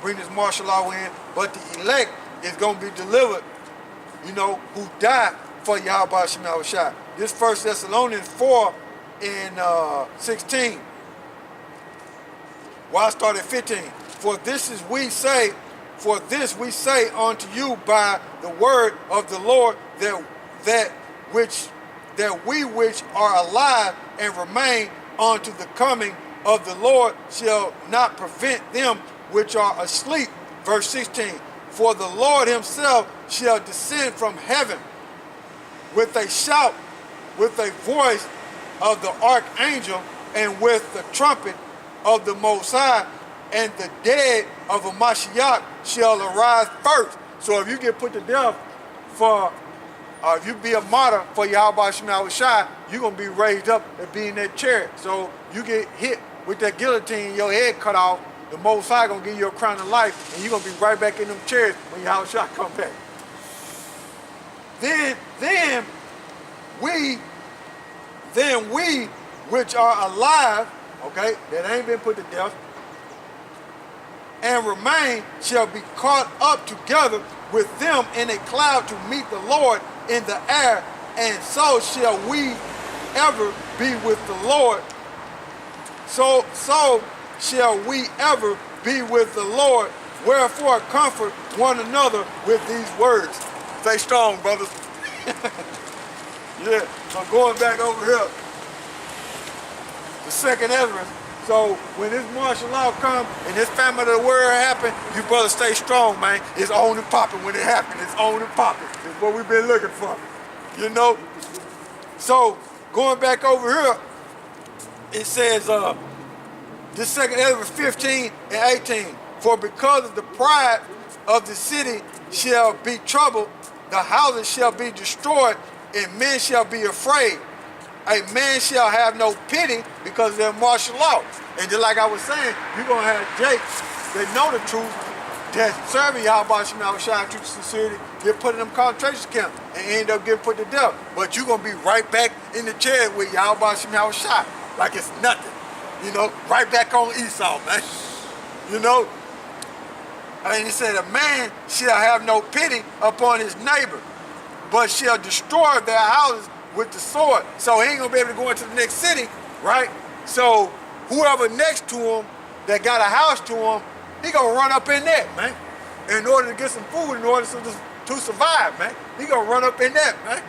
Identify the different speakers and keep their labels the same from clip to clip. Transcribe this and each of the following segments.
Speaker 1: bring this martial law in, but the elect is going to be delivered, you know, who died for YAHAWASHI. This 1 Thessalonians 4 in 16. Well, I start at 15. For this we say unto you by the word of the Lord, that we which are alive and remain unto the coming of the Lord shall not prevent them which are asleep. Verse 16. For the Lord himself shall descend from heaven with a shout, with a voice of the archangel, and with the trumpet of the Most High, and the dead of a Mashiach shall arise first. So if you get put to death for, if you be a martyr for YAHAWASHI, you're going to be raised up and be in that chariot. So you get hit with that guillotine, your head cut off, the Most High going to give you a crown of life, and you're going to be right back in them chariots when YAHAWASHI come back. Then we which are alive, okay, that ain't been put to death, and remain shall be caught up together with them in a cloud to meet the Lord in the air, and so shall we ever be with the Lord. So shall we ever be with the Lord. Wherefore comfort one another with these words. Stay strong, brothers. Yeah, so going back over here, the second Ezra. So when this martial law come and this famine of the world happen, you brothers stay strong, man. It's on and popping when it happens. It's on and popping. It's what we've been looking for, you know? So going back over here, it says, this second Ezra 15 and 18. For because of the pride of the city shall be troubled, the houses shall be destroyed, and men shall be afraid. A man shall have no pity because of their martial law. And just like I was saying, you're going to have Jakes that know the truth, that serving YAHAWASHI to sincerity, get put in them concentration camps and end up getting put to death. But you're going to be right back in the chair with YAHAWASHI like it's nothing. You know, right back on Esau, man. You know? And he said, a man shall have no pity upon his neighbor, but shall destroy their houses with the sword. So he ain't gonna be able to go into the next city, right? So whoever next to him that got a house to him, he gonna run up in that, man. In order to get some food, in order to survive, man. He gonna run up in that, man.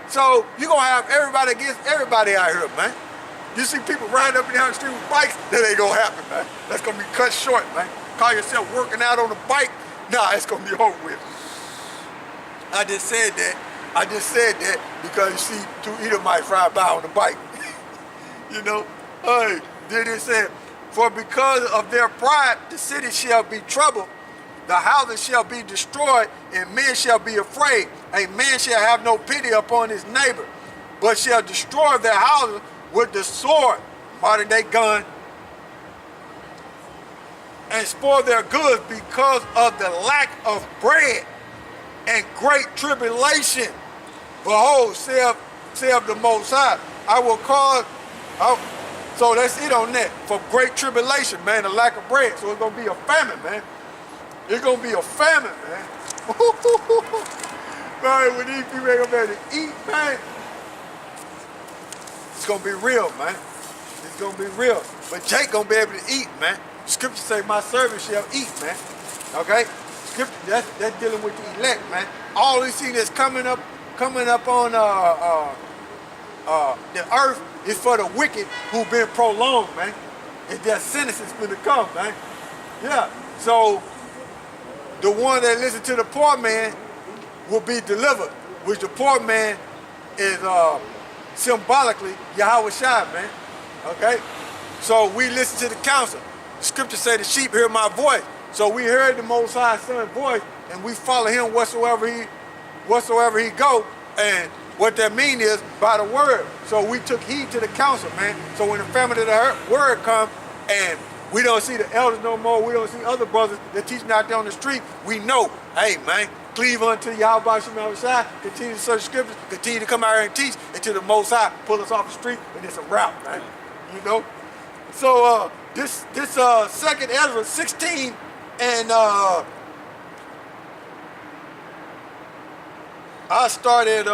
Speaker 1: So you gonna have everybody against everybody out here, man. You see people riding up and down the street with bikes, that ain't gonna happen, man. That's gonna be cut short, man. Call yourself working out on a bike, nah, it's gonna be over with. I just said that because you see two Edomites ride by on the bike. You know? Hey, then it said, for because of their pride the city shall be troubled, the houses shall be destroyed, and men shall be afraid. A man shall have no pity upon his neighbor, but shall destroy their houses with the sword, modern day gun, and spoil their goods because of the lack of bread and great tribulation. Behold, saith the Most High, I will cause, so that's it on that. For great tribulation, man, the lack of bread. So it's going to be a famine, man. It's going to be a famine, man. Man, when these people ain't going to be able to eat, man, it's going to be real, man. It's going to be real. But Jake going to be able to eat, man. Scripture say, my servant shall eat, man. Okay? Scripture, that's dealing with the elect, man. All these things that's coming up on the earth is for the wicked who've been prolonged, man. It's their sentence is going to come, man. Yeah. So the one that listens to the poor man will be delivered, which the poor man is symbolically YAHAWASHI, man. Okay? So we listen to the counsel. The scripture say the sheep hear my voice. So we heard the Most High Son's voice, and we follow him whatsoever he go. And what that mean is by the word. So we took heed to the counsel, man. So when the family of the word come, and we don't see the elders no more, we don't see other brothers that teaching out there on the street, we know, hey, man, cleave unto YAHAWASHI, continue to search scriptures, continue to come out here and teach until the Most High pull us off the street, and it's a route, man. You know? So this second Ezra 16 And I started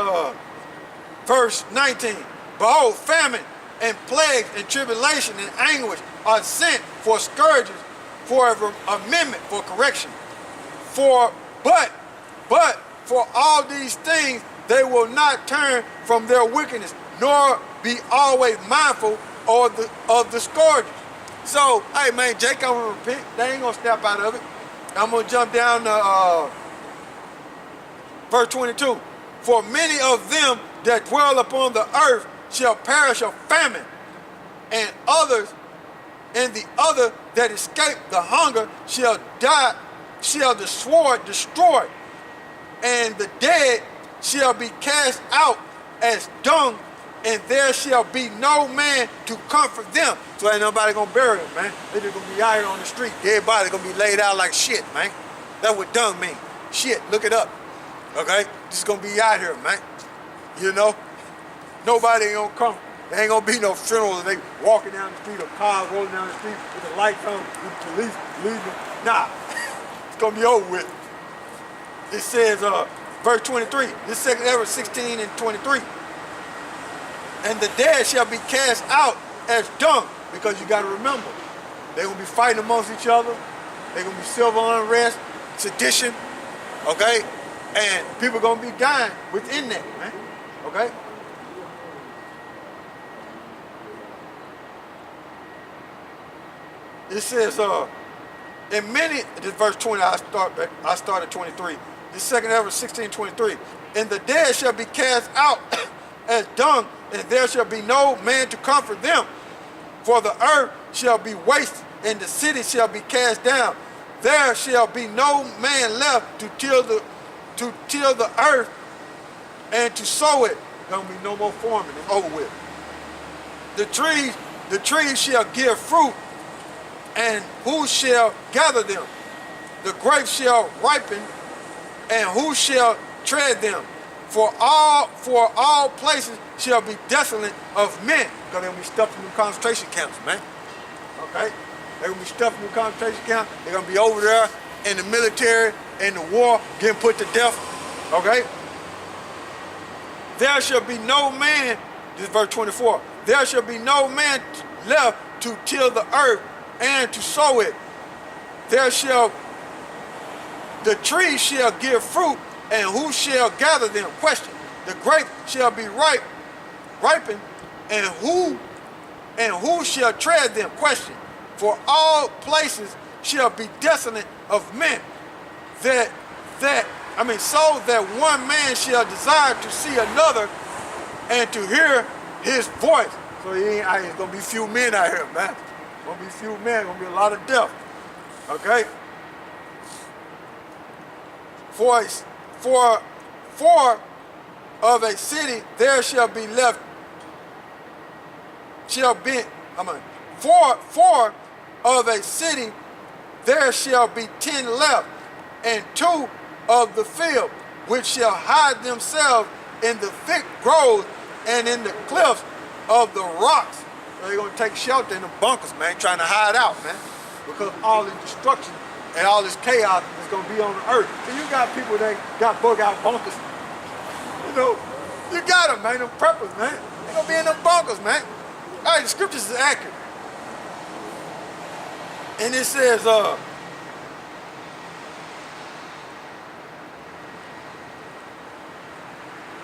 Speaker 1: verse 19. Behold, famine and plagues and tribulation and anguish are sent for scourges, for amendment, for correction. But for all these things they will not turn from their wickedness, nor be always mindful of the scourges. So, hey man, Jake gonna repent. They ain't gonna snap out of it. I'm gonna jump down to verse 22. For many of them that dwell upon the earth shall perish of famine, and the other that escape the hunger shall die, shall the sword destroy, and the dead shall be cast out as dung, and there shall be no man to comfort them. So ain't nobody gonna bury them, man. They just gonna be out here on the street. Everybody gonna be laid out like shit, man. That's what dung mean. Shit, look it up. Okay? Just gonna be out here, man. You know? Nobody ain't gonna come. There ain't gonna be no funeral and they walking down the street or cars rolling down the street with the lights on, with the police leaving. Nah. It's gonna be over with. It says, verse 23, this is 2 16 and 23. And the dead shall be cast out as dung, because you got to remember, they're going to be fighting amongst each other. They're going to be civil unrest, sedition, okay? And people are going to be dying within that, man, okay? It says, in many, this verse 20, I started 23. The second ever 16:23. And the dead shall be cast out as dung, and there shall be no man to comfort them. For the earth shall be wasted, and the city shall be cast down. There shall be no man left to till the earth and to sow it. There will be no more farming. It's over with. The trees shall give fruit, and who shall gather them? The grapes shall ripen, and who shall tread them? For all places shall be desolate of men. Because they're going to be stuffed in them concentration camps, man. Okay? They're going to be stuffed in them concentration camps. They're going to be over there in the military, in the war, getting put to death. Okay? There shall be no man, this is verse 24, there shall be no man left to till the earth and to sow it. The trees shall give fruit, and who shall gather them? Question. The grapes shall be ripened, and who shall tread them? Question. For all places shall be desolate of men, so that one man shall desire to see another and to hear his voice. So it's gonna be few men out here, man. Gonna be few men, gonna be a lot of death. Okay? For of a city there shall be left, for of a city there shall be 10 left, and 2 of the field, which shall hide themselves in the thick groves and in the cliffs of the rocks. So they're gonna take shelter in the bunkers, man, trying to hide out, man, because all this destruction and all this chaos is gonna be on the earth. So you got people that got bug out bunkers. You know, you got them, man, them preppers, man. They're gonna be in them bunkers, man. All right, the scriptures is accurate. And it says,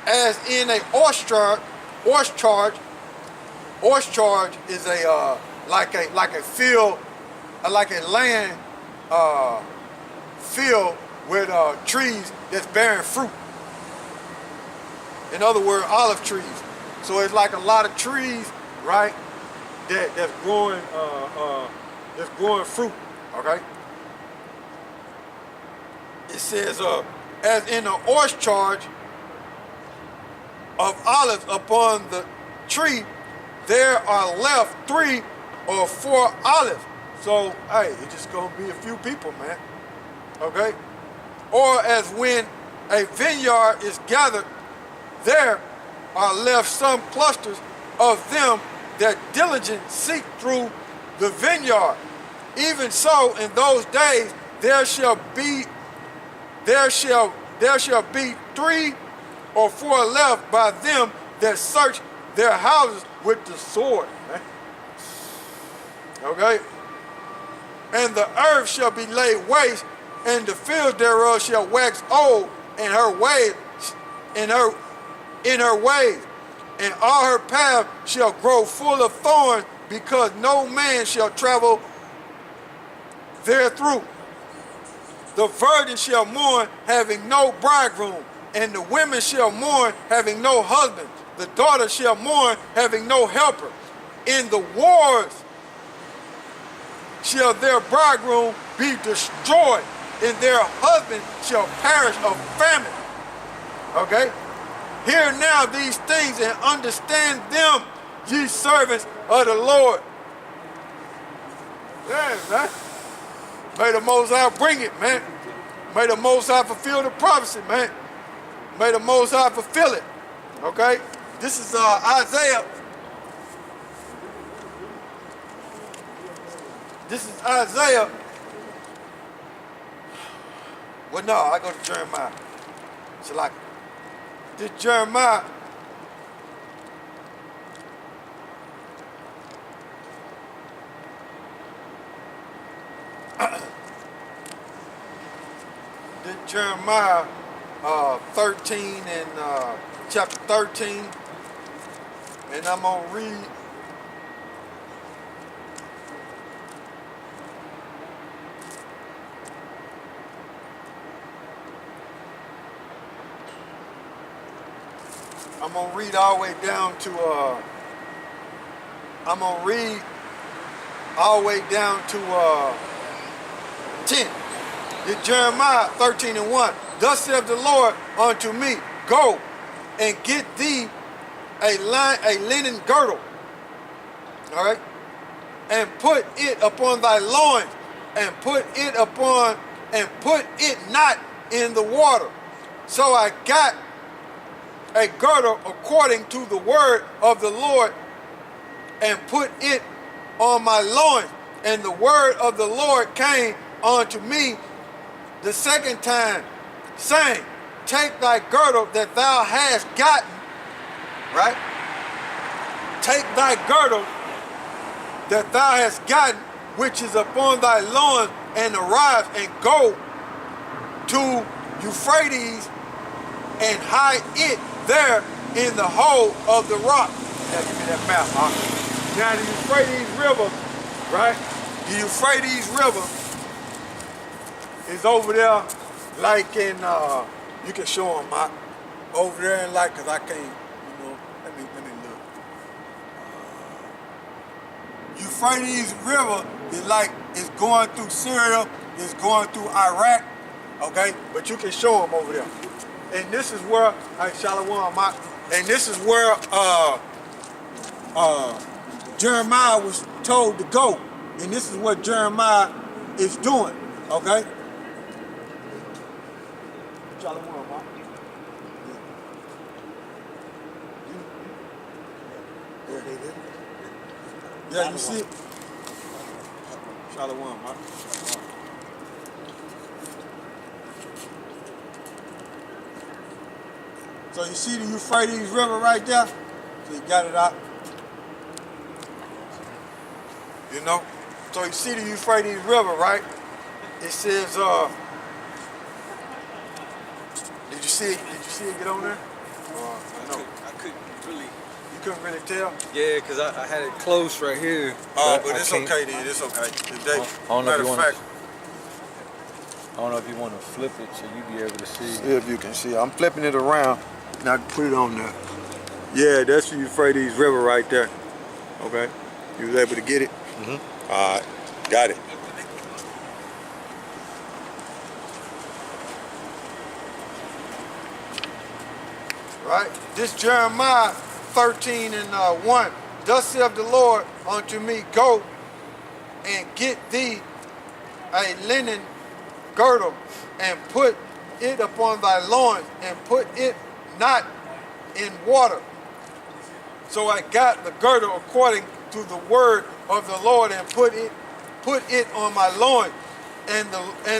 Speaker 1: as in a horse charge is a like a field, like a land field with trees that's bearing fruit. In other words, olive trees. So it's like a lot of trees, right? That's growing fruit. Okay. It says, as in a horse charge of olives upon the tree, there are left 3 or 4 olives. So, hey, it's just gonna be a few people, man. Okay? Or as when a vineyard is gathered, there are left some clusters of them that diligent seek through the vineyard. Even so, in those days there shall be 3 or 4 left by them that search their houses with the sword. Okay? And the earth shall be laid waste, and the fields thereof shall wax old in her ways, in her ways, and all her paths shall grow full of thorns, because no man shall travel therethrough. The virgin shall mourn, having no bridegroom, and the women shall mourn, having no husband. The daughter shall mourn, having no helper. In the wars shall their bridegroom be destroyed, and their husband shall perish of famine. Okay? Hear now these things and understand them, ye servants of the Lord. Yeah, man. May the Most High bring it, man. May the Most High fulfill the prophecy, man. May the Most High fulfill it. Okay? This is Isaiah. This is Isaiah. Well, no, I go to Jeremiah. So like, this Jeremiah. This Jeremiah 13 and chapter 13, and I'm gonna read all the way down to 10. It's Jeremiah 13 and 1. Thus saith the Lord unto me, go and get thee a linen girdle, all right, and put it upon thy loins, and put it not in the water. So I got a girdle according to the word of the Lord, and put it on my loins. And the word of the Lord came unto me the second time, saying, take thy girdle that thou hast gotten, right? Take thy girdle that thou hast gotten, which is upon thy loins, and arise and go to Euphrates and hide it there in the hole of the rock. Now give me that map, huh? Now the Euphrates River, right? The Euphrates River is over there, like in, you can show them, over there in like, cause I can't, you know, let me look. Euphrates River is like, it's going through Syria, it's going through Iraq, okay? But you can show them over there. And this is where, and this is where Jeremiah was told to go. And this is what Jeremiah is doing, okay? Yeah, you see it? Shalom, huh? So you see the Euphrates River right there? So you got it out. You know? So you see the Euphrates River, right? It says, did you see it? Did you see it get on there?
Speaker 2: I couldn't really.
Speaker 1: You couldn't really tell?
Speaker 2: Yeah, because I had it close right here.
Speaker 1: Oh, but it's okay, dude. It's okay. Matter of fact,
Speaker 2: I don't know if you want to flip it so you be able to see.
Speaker 1: See if you can see. I'm flipping it around. Now put it on there. Yeah, that's the Euphrates River right there. Okay. You was able to get it?
Speaker 2: Mm-hmm.
Speaker 1: All right. Got it. Right? This Jeremiah 13 and 1. Thus saith the Lord unto me, go and get thee a linen girdle, and put it upon thy loins, and put it not in water. So I got the girdle according to the word of the Lord, and put it on my loins, And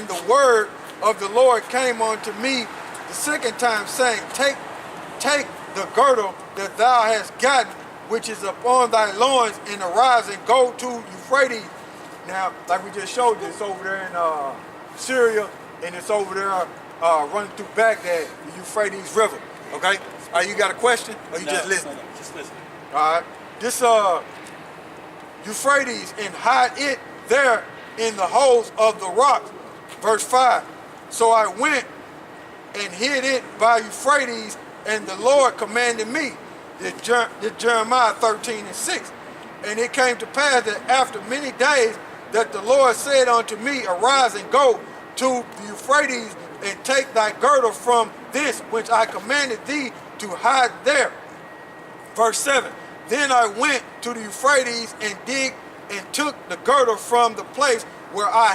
Speaker 1: the word of the Lord came unto me the second time, saying, Take the girdle that thou hast gotten, which is upon thy loins, and arise and go to Euphrates. Now, like we just showed you, it's over there in Syria, and it's over there running through Baghdad, the Euphrates River. Okay? You got a question, or you just listening?
Speaker 2: No, just listening.
Speaker 1: All right. This Euphrates, and hide it there in the holes of the rocks. Verse 5. So I went and hid it by Euphrates, and the Lord commanded me. This Jeremiah 13:6. And it came to pass that after many days that the Lord said unto me, Arise and go to the Euphrates, and take thy girdle from this which I commanded thee to hide there. Verse 7. Then I went to the Euphrates and digged and took the girdle from the place where I